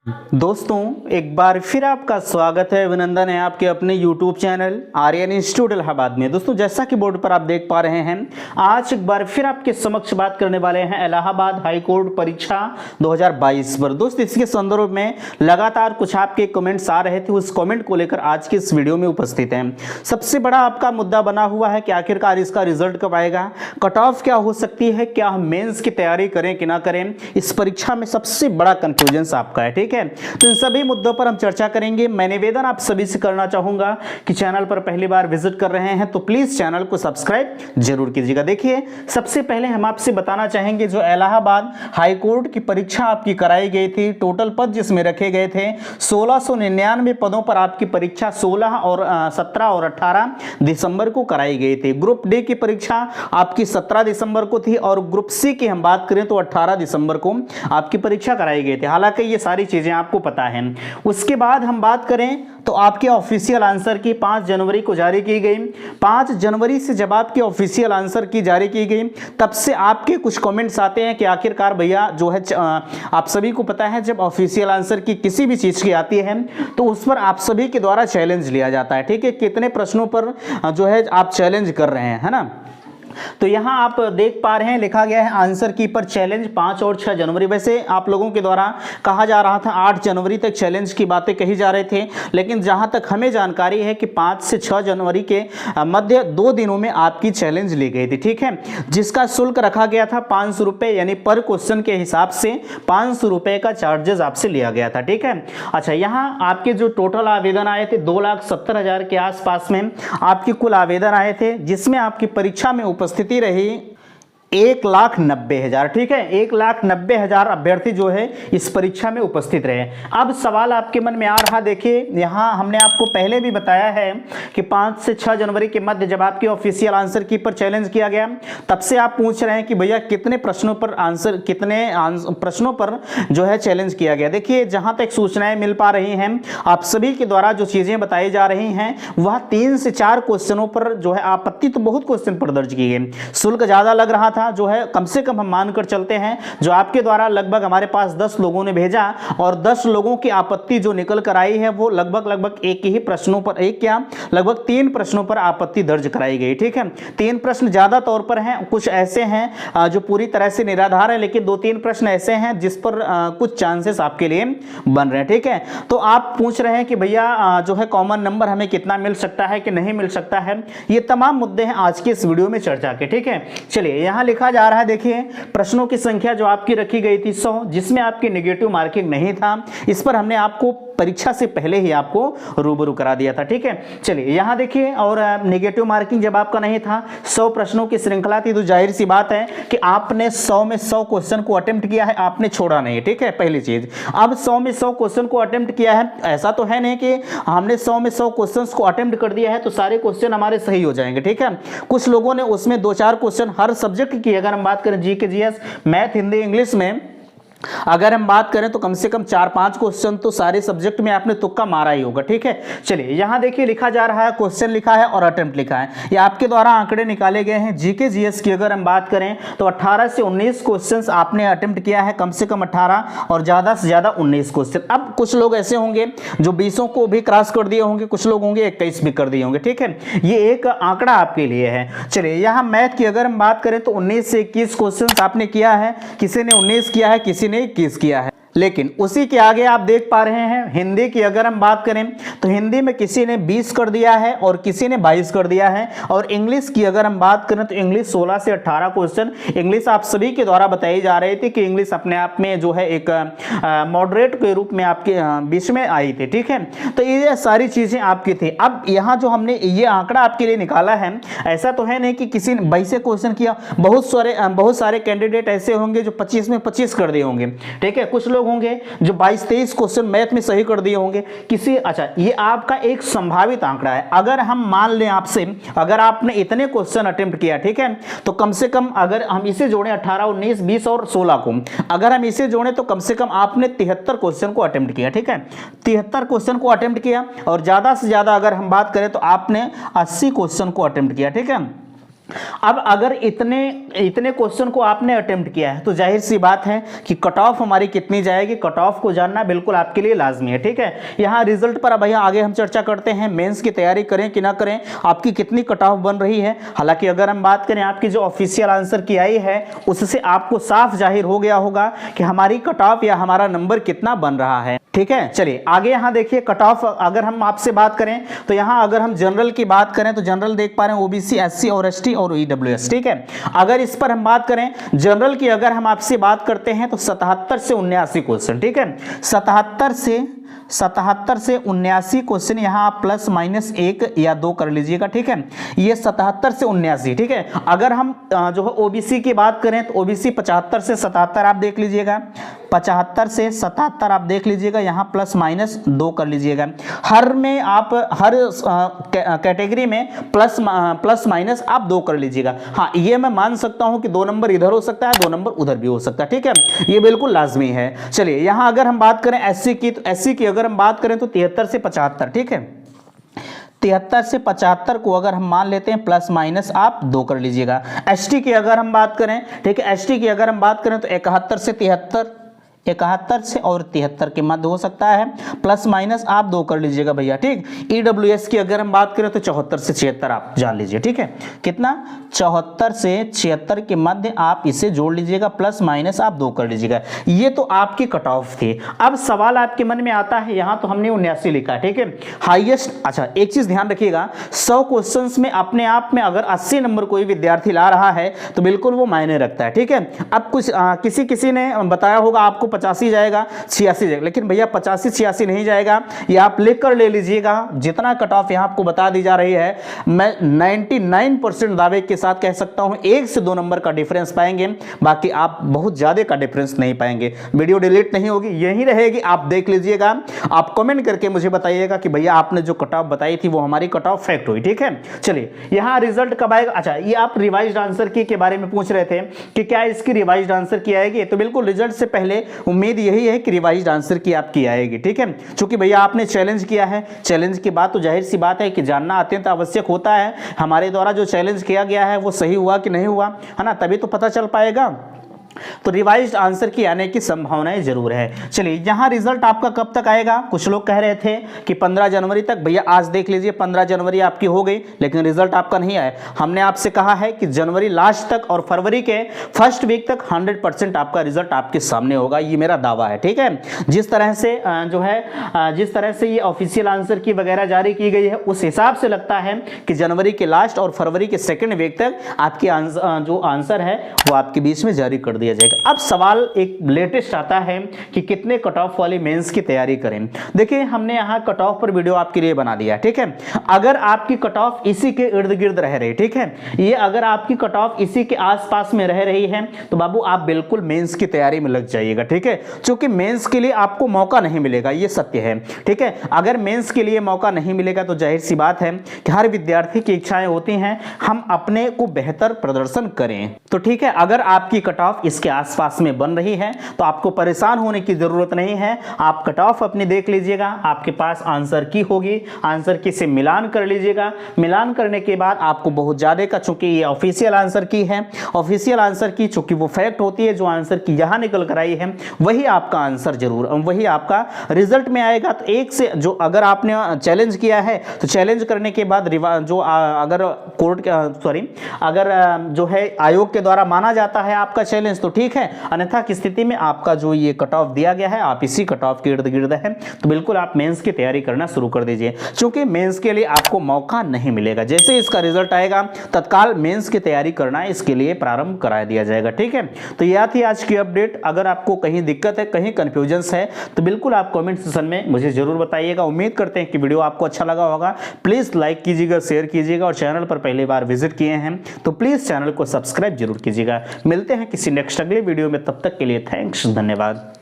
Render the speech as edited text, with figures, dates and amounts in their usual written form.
दोस्तों एक बार फिर आपका स्वागत है, अभिनंदन है आपके अपने YouTube channel Aryan institute Allahabad में। दोस्तों जैसा कि बोर्ड पर आप देख पा रहे हैं, आज एक बार फिर आपके समक्ष बात करने वाले हैं इलाहाबाद हाई कोर्ट परीक्षा 2022 पर। दोस्तों इसके संदर्भ में लगातार कुछ आपके कमेंट्स आ रहे थे, उस कमेंट को लेकर आज की इस वीडियो में उपस्थित हैं। सबसे बड़ा आपका मुद्दा बना हुआ है कि आखिरकार इसका रिजल्ट कब आएगा, कट ऑफ क्या हो सकती है, क्या हम मेंस की तैयारी करें कि ना करें, इस परीक्षा में सबसे बड़ा कंफ्यूजन आपका है। ठीक है, तो इन सभी मुद्दों पर हम चर्चा करेंगे। मैं निवेदन आप सभी से करना चाहूंगा कि चैनल पर पहली बार विजिट कर रहे हैं तो प्लीज चैनल को सब्सक्राइब जरूर कीजिएगा। देखिए सबसे पहले हम आपसे बताना चाहेंगे, जो इलाहाबाद हाई कोर्ट की परीक्षा आपकी कराई गई थी, टोटल पद जिसमें रखे गए थे 1699 पदों पर आपकी परीक्षा 16 और 17 और 18 दिसंबर को कराई गई थी। ग्रुप डी की परीक्षा आपकी 17 दिसंबर को थी और ग्रुप सी की हम बात करें तो 18 दिसंबर को आपकी परीक्षा कराई गई थी। हालांकि ये सारी चीजें आपको पता है। उसके बाद हम बात करें तो आपके ऑफिशियल आंसर की 5 जनवरी को जारी की गई। 5 जनवरी से जब आपके ऑफिशियल आंसर की जारी की गई, तब से आपके कुछ कमेंट्स आते हैं कि आखिरकार भैया जो है आप सभी को पता है जब ऑफिशियल आंसर की किसी भी चीज की आती है तो उस पर आप सभी के द्वारा चैलेंज लिया जाता है। ठीक है, कितने प्रश्नों पर जो है आप चैलेंज कर रहे हैं, है ना। तो यहां आप देख पा रहे हैं लिखा गया है आंसर की पर चैलेंज 5 और 6 जनवरी। वैसे आप लोगों के द्वारा कहा जा रहा था 8 जनवरी तक चैलेंज की बातें कही जा रहे थे, लेकिन जहां तक हमें जानकारी है कि 5 से 6 जनवरी के मध्य 2 दिनों में आपकी चैलेंज ली गई थी। ठीक है, जिसका शुल्क रखा गया था 500 रुपए, यानी पर क्वेश्चन के हिसाब से 500 रुपए का चार्जेस आपसे लिया गया था। ठीक है, अच्छा यहां आपके जो टोटल आवेदन आए थे 2,70,000 के आसपास में आपके कुल आवेदन आए थे, जिसमें आपकी परीक्षा में उपस्थिति रही 1,90,000। ठीक है, 1,90,000 अभ्यर्थी जो है इस परीक्षा में उपस्थित रहे। अब सवाल आपके मन में आ रहा, देखिए यहां हमने आपको पहले भी बताया है कि 5 से 6 जनवरी के मध्य जब आपकी ऑफिशियल आंसर की पर चैलेंज किया गया, तब से आप पूछ रहे हैं कि भैया कितने प्रश्नों पर आंसर, कितने प्रश्नों पर जो है चैलेंज किया गया। देखिए जहां तक सूचनाएं मिल पा रही हैं, आप सभी के द्वारा जो चीजें बताई जा रही हैं वह 3 से 4 क्वेश्चनों पर जो है आपत्ति तो बहुत क्वेश्चन पर दर्ज की गई। शुल्क ज्यादा लग रहा था, जो है कम से कम हम मानकर चलते हैं जो आपके द्वारा लगभग हमारे पास 10 लोगों ने भेजा और 10 लोगों की आपत्ति जो निकल कर आई है वो लगभग एक ही प्रश्नों पर, एक क्या लगभग 3 प्रश्नों पर आपत्ति दर्ज कराई गई। ठीक है, 3 प्रश्न ज्यादा तौर पर हैं, कुछ ऐसे हैं जो पूरी तरह से निराधार है, लेकिन 2-3 प्रश्न ऐसे हैं जिस पर कुछ चांसेस आपके लिए बन रहे हैं। ठीक है, तो आप पूछ रहे हैं कि भैया जो है कॉमन नंबर हमें कितना मिल सकता है कि नहीं मिल सकता है, ये तमाम मुद्दे हैं आज के इस वीडियो में चर्चा के। ठीक है, चलिए यहां लिखा जा रहा है, देखिए प्रश्नों की संख्या जो आपकी रखी गई थी 100, जिसमें आपकी नेगेटिव मार्किंग नहीं था। इस पर हमने आपको परीक्षा से पहले ही आपको रूबरू करा दिया था। ठीक है, चलिए यहां देखिए, और नेगेटिव मार्किंग जब आपका नहीं था, 100 प्रश्नों की श्रृंखला थी, तो जाहिर सी बात है कि आपने 100 में 100 क्वेश्चन को अटेम्प्ट किया है, आपने छोड़ा नहीं। ठीक है, पहली चीज। अब 100 में 100 क्वेश्चन को अटेम्प्ट किया है, ऐसा तो है नहीं कि हमने 100 में 100 क्वेश्चन को अटेम्प्ट कर दिया है तो सारे क्वेश्चन हमारे सही हो जाएंगे। ठीक है, कुछ लोगों ने उसमें 2-4 क्वेश्चन हर सब्जेक्ट की, अगर हम बात करें GK, GS, math, Hindi, English में अगर हम बात करें तो कम से कम 4-5 क्वेश्चन तो सारे सब्जेक्ट में आपने तुक्का मारा ही होगा। ठीक है, चलिए यहां देखिए लिखा जा रहा है, क्वेश्चन लिखा है और अटेम्प्ट लिखा है। ये आपके द्वारा आंकड़े निकाले गए हैं। जीके जीएस की अगर हम बात करें तो 18 से 19 क्वेश्चंस आपने अटेम्प्ट किया है, कम से कम 18 और ज्यादा से ज्यादा 19 क्वेश्चन। अब कुछ लोग ऐसे होंगे जो 20 को भी क्रॉस कर दिए होंगे, कुछ लोग होंगे 21 भी कर दिए होंगे। ठीक है, ये एक आंकड़ा आपके लिए है। चलिए यहां मैथ की अगर हम बात करें तो 19 से 21 क्वेश्चन आपने किया है, किसी ने 19 किया है, किसी ने 21 किया है। लेकिन उसी के आगे आप देख पा रहे हैं हिंदी की अगर हम बात करें तो हिंदी में किसी ने 20 कर दिया है और किसी ने 22 कर दिया है। और इंग्लिश की अगर हम बात करें तो इंग्लिश 16 से 18 क्वेश्चन इंग्लिश आप सभी के द्वारा बताई जा रही थी कि इंग्लिश अपने आप में जो है एक मॉडरेट के रूप में आपके बीच में आई थी। ठीक है, तो ये सारी चीजें आपकी थी। अब यहाँ जो हमने ये आंकड़ा आपके लिए निकाला है, ऐसा तो है नहीं कि किसी ने 22 क्वेश्चन किया, बहुत सारे कैंडिडेट ऐसे होंगे जो 25 में 25 कर दिए होंगे। ठीक है, कुछ लोग होंगे जो 22-23 क्वेश्चन मैथ में सही कर दिए होंगे किसी। अच्छा, ये आपका एक संभावित आंकड़ा है। अगर हम मान लें आपसे, अगर आपने इतने क्वेश्चन अटेम्प्ट किया, ठीक है, तो कम से कम अगर हम इसे जोड़ें 18, 19, 20 और 16 को, अगर हम इसे जोड़ें तो कम से कम आपने 73 क्वेश्चन को अटेम्प्ट किया। ठीक है, 73 क्वेश्चन को अटेम्प्ट किया और ज्यादा से ज्यादा अगर हम बात करें तो आपने 80 क्वेश्चन को अटेम्प्ट किया। ठीक है, अब अगर इतने इतने क्वेश्चन को आपने अटेम्प्ट किया है तो जाहिर सी बात है कि कट ऑफ हमारी कितनी जाएगी, कट ऑफ को जानना बिल्कुल आपके लिए लाजमी है। ठीक है, यहाँ रिजल्ट पर अब भैया आगे हम चर्चा करते हैं, मेंस की तैयारी करें कि ना करें, आपकी कितनी कट ऑफ बन रही है। हालांकि अगर हम बात करें आपकी जो ऑफिशियल आंसर की आई है उससे आपको साफ जाहिर हो गया होगा कि हमारी कट ऑफ या हमारा नंबर कितना बन रहा है। ठीक है, चलिए आगे यहाँ देखिए कट ऑफ अगर हम आपसे बात करें तो यहाँ अगर हम जनरल की बात करें तो जनरल देख पा रहे हैं ओबीसी, एससी और एसटी और ईडब्ल्यूएस। ठीक है, अगर इस पर हम बात करें जनरल की, अगर हम आपसे बात करते हैं तो 77 से 79 क्वेश्चन। ठीक है, 77 से 79 क्वेश्चन, यहाँ आप प्लस माइनस 1 या 2 कर लीजिएगा। ठीक है, ये 77 से 79। ठीक है, अगर हम जो है ओबीसी की बात करें तो ओबीसी 75 से 77 आप देख लीजिएगा, 75 से 77 आप देख लीजिएगा, यहाँ प्लस माइनस 2 कर लीजिएगा। हर में आप हर कैटेगरी में प्लस माइनस आप 2 कर लीजिएगा। हाँ, ये मैं मान सकता हूँ कि 2 नंबर इधर हो सकता है, 2 नंबर उधर भी हो सकता है। ठीक है, ये बिल्कुल लाजमी है। चलिए यहाँ अगर हम बात करें एससी की, तो एससी की अगर हम बात करें तो 73 से 75। ठीक है, 73 से 75 को अगर हम मान लेते हैं प्लस माइनस आप 2 कर लीजिएगा। एसटी की अगर हम बात करें, ठीक है, एसटी की अगर हम बात करें तो 71 से 73, 71 से और 73 के मध्य हो सकता है, प्लस माइनस आप 2 कर लीजिएगा भैया। ठीक, ईडब्ल्यूएस की अगर हम बात करें तो 74 से 76 आप जान लीजिए। ठीक है, कितना, 74 से 76 के मध्य आप इसे जोड़ लीजिएगा, प्लस माइनस आप 2 कर लीजिएगा। ये तो आपकी कट ऑफ थी। अब सवाल आपके मन में आता है, यहाँ तो हमने 79 लिखा। ठीक है, हाईएस्ट, अच्छा एक चीज ध्यान रखिएगा, 100 क्वेश्चंस में अपने आप में अगर 80 नंबर कोई विद्यार्थी ला रहा है तो बिल्कुल वो मायने रखता है। ठीक है, अब कुछ किसी ने बताया होगा आपको 85 जाएगा, 86 जाएगा, लेकिन भैया 85 86 नहीं जाएगा, ये आप लिख कर ले लीजिएगा। जितना कट ऑफ यहाँ आपको बता दी जा रही है, मैं 99% दावे के साथ कह सकता हूं 1 से 2 नंबर का डिफरेंस पाएंगे, बाकी आप बहुत ज्यादा का डिफरेंस नहीं पाएंगे। वीडियो डिलीट नहीं होगी, यही रहेगी, आप देख लीजिएगा। आप कमेंट करके मुझे बताइएगा कि भैया आपने जो कट ऑफ बताई थी वो हमारी कट ऑफ फैक्ट हुई। ठीक है, चलिए यहाँ रिजल्ट कब आएगा। अच्छा, ये आप रिवाइज्ड आंसर की के बारे में पूछ रहे थे कि क्या इसकी रिवाइज्ड आंसर की आएगी, तो बिल्कुल रिजल्ट से पहले उम्मीद यही है कि रिवाइज्ड आंसर की आपकी आएगी। ठीक है, क्योंकि भैया आपने चैलेंज किया है, चैलेंज की बात तो जाहिर सी बात है कि जानना अत्यंत आवश्यक होता है। हमारे द्वारा जो चैलेंज किया गया है वो सही हुआ कि नहीं हुआ, है ना, तभी तो पता चल पाएगा। तो रिवाइज्ड आंसर की आने की संभावनाएं जरूर है। चलिए यहाँ रिजल्ट आपका कब तक आएगा, कुछ लोग कह रहे थे कि 15 जनवरी तक। भैया आज देख लीजिए 15 जनवरी आपकी हो गई, लेकिन रिजल्ट आपका नहीं आया। हमने आपसे कहा है कि जनवरी लास्ट तक और फरवरी के फर्स्ट वीक तक 100% आपका रिजल्ट आपके सामने होगा, ये मेरा दावा है। ठीक है, जिस तरह से जो है जिस तरह से ये ऑफिशियल आंसर की वगैरह जारी की गई है उस हिसाब से लगता है कि जनवरी के लास्ट और फरवरी के सेकेंड वीक तक आपकी जो आंसर है वो आपके बीच में जारी कर दिया जाएगा। अब सवाल एक लेटेस्ट आता है कि कितने कट ऑफ वाली मेंस की तैयारी करें। देखिए हमने यहाँ कट ऑफ पर वीडियो आपके लिए बना दिया। ठीक है, अगर आपकी कट ऑफ इसी के इर्द गिर्द रह रही, ठीक है, ये अगर आपकी कट ऑफ इसी के आसपास में रह रही है तो बाबू आप बिल्कुल मेंस की तैयारी में लग जाइएगा। ठीक है, क्योंकि मेंस के लिए आपको मौका नहीं मिलेगा, ये सत्य है। ठीक है, अगर मेंस के लिए मौका नहीं मिलेगा तो जाहिर सी बात है कि हर विद्यार्थी की इच्छाएं होती हैं हम अपने को बेहतर प्रदर्शन करें। तो ठीक है, अगर आपकी कट ऑफ इसके आसपास में बन रही है तो आपको परेशान होने की जरूरत नहीं है। आप कट ऑफ अपनी देख लीजिएगा, आपके पास आंसर की होगी, आंसर की से मिलान कर लीजिएगा। मिलान करने के बाद आपको बहुत ज्यादा का, चूंकि ये ऑफिशियल आंसर की है, ऑफिशियल आंसर की चूंकि वो फैक्ट होती है, जो आंसर की यहां निकल कर आई है वही आपका आंसर जरूर, वही आपका रिजल्ट में आएगा। तो एक से जो अगर आपने चैलेंज किया है तो चैलेंज करने के बाद जो अगर कोर्ट अगर जो है आयोग के द्वारा माना जाता है आपका चैलेंज तो ठीक है, अन्यथा की स्थिति में आपका जो ये कट ऑफ दिया गया है आप इसी कट ऑफ के इर्द गिर्द है, तो बिल्कुल आप मेंस की तैयारी करना शुरू कर दीजिए, क्योंकि मेंस के लिए आपको मौका नहीं मिलेगा। जैसे इसका रिजल्ट आएगा तत्काल मेंस की तैयारी करना इसके लिए प्रारंभ करा दिया जाएगा। ठीक है, तो यह थी आज की अपडेट। अगर आपको कहीं दिक्कत है, कहीं कंफ्यूजन है तो बिल्कुल आप कमेंट सेक्शन में मुझे जरूर बताइएगा। उम्मीद करते हैं कि वीडियो आपको अच्छा लगा होगा। प्लीज लाइक कीजिएगा, शेयर कीजिएगा, और चैनल पर पहली बार विजिट किए हैं तो प्लीज चैनल को सब्सक्राइब जरूर कीजिएगा। मिलते हैं किसी नेक्स्ट अगले वीडियो में, तब तक के लिए थैंक्स, धन्यवाद।